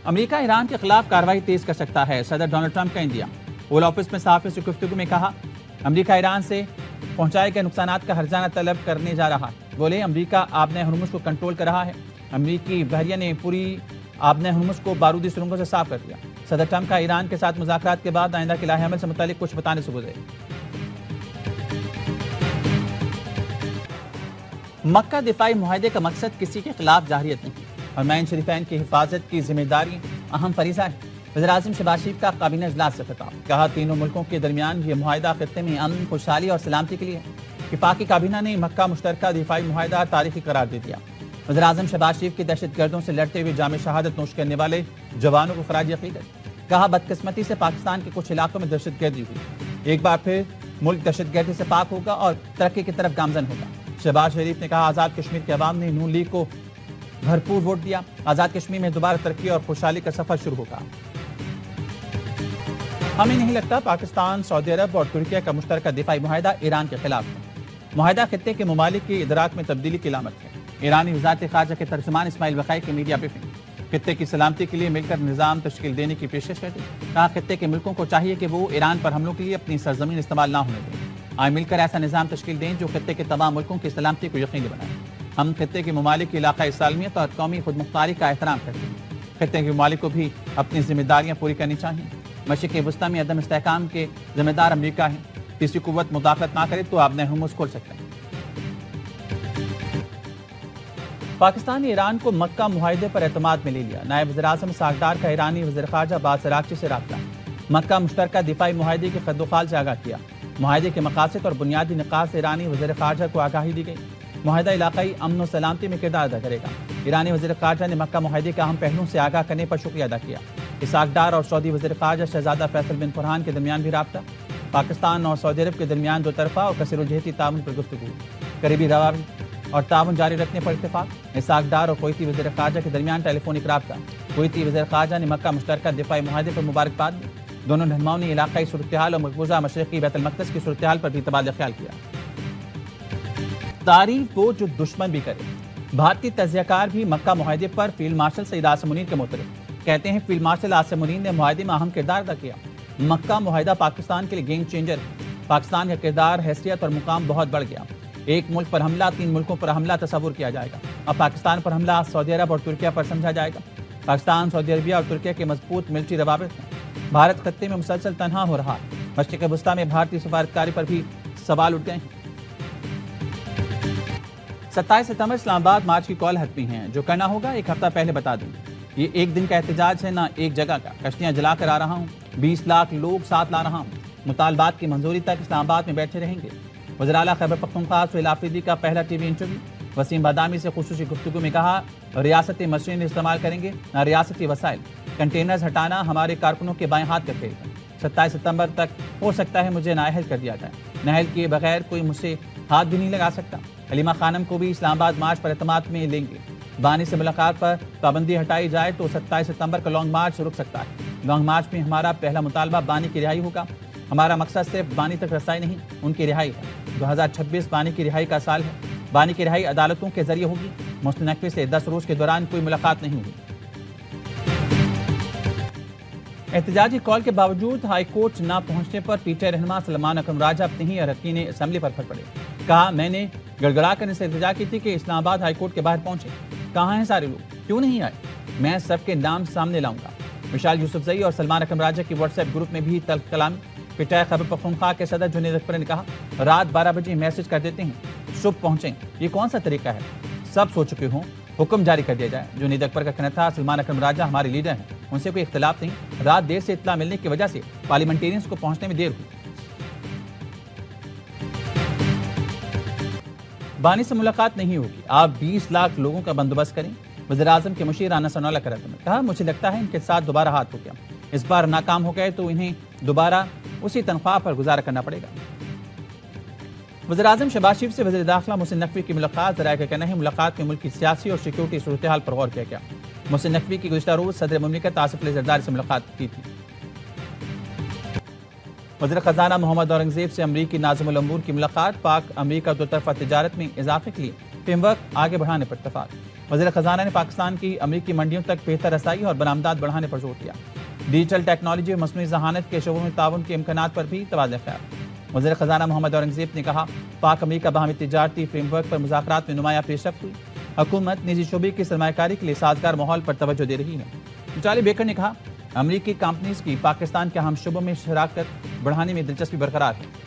امریکہ ایران کے خلاف کارروائی تیز کر سکتا ہے، صدر ڈونلڈ ٹرمپ کا اندیا۔ اوول آفس میں صحافیوں سے گفتگو میں کہا امریکہ ایران سے پہنچائے گئے نقصانات کا ہرجانہ طلب کرنے جا رہا ہے۔ بولے امریکہ آبنہ ہرمز کو کنٹرول کر رہا ہے۔ امریکی بحریہ نے پوری آبنہ ہرمز کو بارودی سرنگوں سے صاف کر دیا۔ صدر ٹرمپ کا ایران کے ساتھ مذاکرات کے بعد آئندہ کے لائحہ عمل سے متعلق کچھ بتانے سے گزرے۔ مکہ دفاعی معاہدے کا مقصد کسی کے خلاف جارحیت نہیں، حرمین شریفین کی حفاظت کی ذمہ داری اہم فریضہ ہے۔ وزیراعظم شہباز شریف کا کابینہ اجلاس سے خطاب، کہا تینوں ملکوں کے درمیان یہ معاہدہ خطے میں امن، خوشحالی اور سلامتی کے لیے ہے۔ وفاقی کابینہ نے مکہ مشترکہ دفاعی معاہدہ تاریخی قرار دے دیا۔ وزیراعظم شہباز شریف کی دہشت گردوں سے لڑتے ہوئے جامِ شہادت نوش کرنے والے جوانوں کو خراج عقیدت، کہا بدقسمتی سے پاکستان کے کچھ علاقوں میں دہشت گردی ہوئی، ایک بار پھر ملک دہشت گردی سے پاک ہوگا اور ترقی کی طرف گامزن ہوگا۔ شہباز شریف نے کہا آزاد کشمیر کے عوام نے نون لیگ کو بھرپور ووٹ دیا، آزاد کشمیر میں دوبارہ ترقی اور خوشحالی کا سفر شروع ہوگا۔ ہمیں نہیں لگتا پاکستان، سعودی عرب اور ترکیہ کا مشترکہ دفاعی معاہدہ ایران کے خلاف ہے۔ معاہدہ خطے کے ممالک کی ادراک میں تبدیلی کی علامت ہے۔ ایرانی وزارت خارجہ کے ترجمان اسماعیل وقائی کی میڈیا بریفنگ، خطے کی سلامتی کے لیے مل کر نظام تشکیل دینے کی پیشکش کرتے، کہا خطے کے ملکوں کو چاہیے کہ وہ ایران پر حملوں کے لیے اپنی سرزمین استعمال نہ ہونے دیں، آئے مل کر ایسا نظام تشکیل دیں جو خطے کے تمام ملکوں کی سلامتی کو یقینی بنائے۔ ہم خطے کے ممالک کی علاقائی سالمیت اور قومی خود مختاری کا احترام کرتے ہیں۔ خطے کے ممالک کو بھی اپنی ذمہ داریاں پوری کرنی چاہیے۔ مشرق وسطیٰ میں عدم استحکام کے ذمہ دار امریکہ ہے، تیسری قوت مداخلت نہ کرے تو آبنہ ہرمز کھول سکتے ہیں۔ پاکستان نے ایران کو مکہ معاہدے پر اعتماد میں لے لیا، نائب وزیر اعظم اسحاق ڈار کا ایرانی وزیر خارجہ عباس عراقچی سے رابطہ، مکہ مشترکہ دفاعی معاہدے کے خد و خال سے آگاہ کیا، معاہدے کے مقاصد اور بنیادی نکات سے ایرانی وزیر خارجہ کو آگاہی دی گئی۔ معاہدہ علاقائی امن و سلامتی میں کردار ادا کرے گا۔ ایرانی وزیر خارجہ نے مکہ معاہدے کے اہم پہلوؤں سے آگاہ کرنے پر شکریہ ادا کیا۔ اسحاق ڈار اور سعودی وزیر خارجہ شہزادہ فیصل بن فرحان کے درمیان بھی رابطہ، پاکستان اور سعودی عرب کے درمیان دو طرفہ اور کثیر الجہتی تعاون پر گفتگو، قریبی روابط اور تعاون جاری رکھنے پر اتفاق۔ اسحاق ڈار اور کویتی وزیر خارجہ کے درمیان ٹیلی فونک رابطہ، کویتی وزیر خارجہ نے مکہ مشترکہ دفاعی معاہدے پر مبارکباد دی۔ دونوں رہنماؤں نے علاقائی صورتحال اور مقبوضہ مشرقی بیت المقدس کی صورتحال پر بھی تبادلہ خیال کیا۔ تعریف وہ جو دشمن بھی کرے، بھارتی تجزیہ کار بھی مکہ معاہدے پر فیلڈ مارشل سعید عاصم منیر کے متعلق کہتے ہیں فیلڈ مارشل عاصم منیر نے معاہدے میں اہم کردار ادا کیا۔ مکہ معاہدہ پاکستان کے لیے گیم چینجر ہے۔ پاکستان کا کردار، حیثیت اور مقام بہت بڑھ گیا۔ ایک ملک پر حملہ تین ملکوں پر حملہ تصور کیا جائے گا، اب پاکستان پر حملہ سعودی عرب اور ترکیہ پر سمجھا جائے گا۔ پاکستان، سعودی عربیہ اور ترکیہ کے مضبوط ملٹری روابط ہیں۔ بھارت خطے میں مسلسل تنہا ہو رہا ہے۔ مشرق وسطیٰ میں بھارتی سفارتکاری پر بھی سوال اٹھ گئے ہیں۔ 27 ستمبر اسلام آباد مارچ کی کال حتمی ہے، جو کرنا ہوگا ایک ہفتہ پہلے بتا دوں۔ یہ ایک دن کا احتجاج ہے، نہ ایک جگہ کا۔ کشتیاں جلا کر آ رہا ہوں، 20 لاکھ لوگ ساتھ لا رہا ہوں۔ مطالبات کی منظوری تک اسلام آباد میں بیٹھے رہیں گے۔ وزیر اعلیٰ خیبر پختونخوا سہیل آفریدی کا پہلا ٹی وی انٹرویو، وسیم بادامی سے خصوصی گفتگو میں کہا ریاستی مشین استعمال کریں گے، نہ ریاستی وسائل۔ کنٹینرز ہٹانا ہمارے کارکنوں کے بائیں ہاتھ کا کھیل ہے۔ 27 ستمبر تک ہو سکتا ہے مجھے نااہل کر دیا جائے، نااہل کیے بغیر کوئی مجھ سے ہاتھ بھی نہیں لگا سکتا۔ حلیمہ خانم کو بھی اسلام آباد مارچ پر اعتماد میں لیں گے۔ بانی سے ملاقات پر پابندی ہٹائی جائے تو 27 ستمبر کا لانگ مارچ رک سکتا ہے۔ لانگ مارچ میں ہمارا پہلا مطالبہ بانی کی رہائی ہوگا۔ ہمارا مقصد صرف بانی تک رسائی نہیں، ان کی رہائی ہے۔ 2026 بانی کی رہائی کا سال ہے۔ بانی کی رہائی عدالتوں کے ذریعے ہوگی۔ محسن نقوی سے 10 روز کے دوران کوئی ملاقات نہیں ہوئی۔ احتجاجی کال کے باوجود ہائی کورٹ نہ پہنچنے پر پی ٹی آئی رہنما سلمان اکرم راجہ اپنے ہی اراکین اسمبلی پر پھٹ پڑے۔ کہا میں نے گڑگڑا کر ان سے التجا کی تھی کہ اسلام آباد ہائی کورٹ کے باہر پہنچے، کہاں ہیں سارے لوگ، کیوں نہیں آئے؟ میں سب کے نام سامنے لاؤں گا۔ وشال یوسفزئی اور سلمان اکرم راجہ کی واٹس ایپ گروپ میں بھی تلخ کلامی۔ P T I Khyber Pakhtunkhwa کے صدر جنید اکبر نے کہا رات 12 بجے میسج کر دیتے ہیں، صبح پہنچیں، یہ کون سا طریقہ ہے؟ سب سو چکے ہوں، حکم جاری کر دیا جائے۔ جنید اکبر کا کہنا تھا سلمان اکرم راجہ ہمارے لیڈر ہیں، ان سے کوئی اختلاف نہیں، رات دیر سے اطلاع ملنے کی وجہ سے پارلیمنٹیرینز کو پہنچنے میں دیر ہوئی۔ بانی سے ملاقات نہیں ہوگی، آپ 20 لاکھ لوگوں کا بندوبست کریں۔ وزیر اعظم کے مشیر رانا ثناءاللہ کا رد، کہا مجھے لگتا ہے ان کے ساتھ دوبارہ ہاتھ ہو گیا، اس بار ناکام ہو گئے تو انہیں دوبارہ اسی تنخواہ پر گزارا کرنا پڑے گا۔ وزیر اعظم شہباز شریف سے وزیر داخلہ محسن نقوی کی ملاقات، ذرائع کا کہنا ہے ملاقات میں ملک کی سیاسی اور سیکورٹی صورتحال پر غور کیا گیا۔ محسن نقوی کی گزشتہ روز صدر مملکت آصف علی زرداری سے ملاقات کی تھی۔ وزیر خزانہ محمد اورنگزیب سے امریکی ناظم الامور کی ملاقات، پاک امریکہ دو طرفہ تجارت میں اضافے کے لیے فریم ورک آگے بڑھانے پر اتفاق۔ وزیر خزانہ نے پاکستان کی امریکی منڈیوں تک بہتر رسائی اور برآمدات بڑھانے پر زور دیا۔ ڈیجیٹل ٹیکنالوجی اور مصنوعی ذہانت کے شعبوں میں تعاون کے امکانات پر بھی تبادلہ خیال۔ وزیر خزانہ محمد اورنگزیب نے کہا، پاک امریکہ باہمی تجارتی فریم ورک پر مذاکرات میں نمایاں پیش رفت ہوئی۔ حکومت نجی شعبے کی سرمایہ کاری کے لیے سازگار ماحول پر توجہ دے رہی ہے۔ چارلی بیکر نے کہا، امریکی کمپنیز کی پاکستان کے اہم شعبوں میں شراکت بڑھانے میں دلچسپی برقرار ہے۔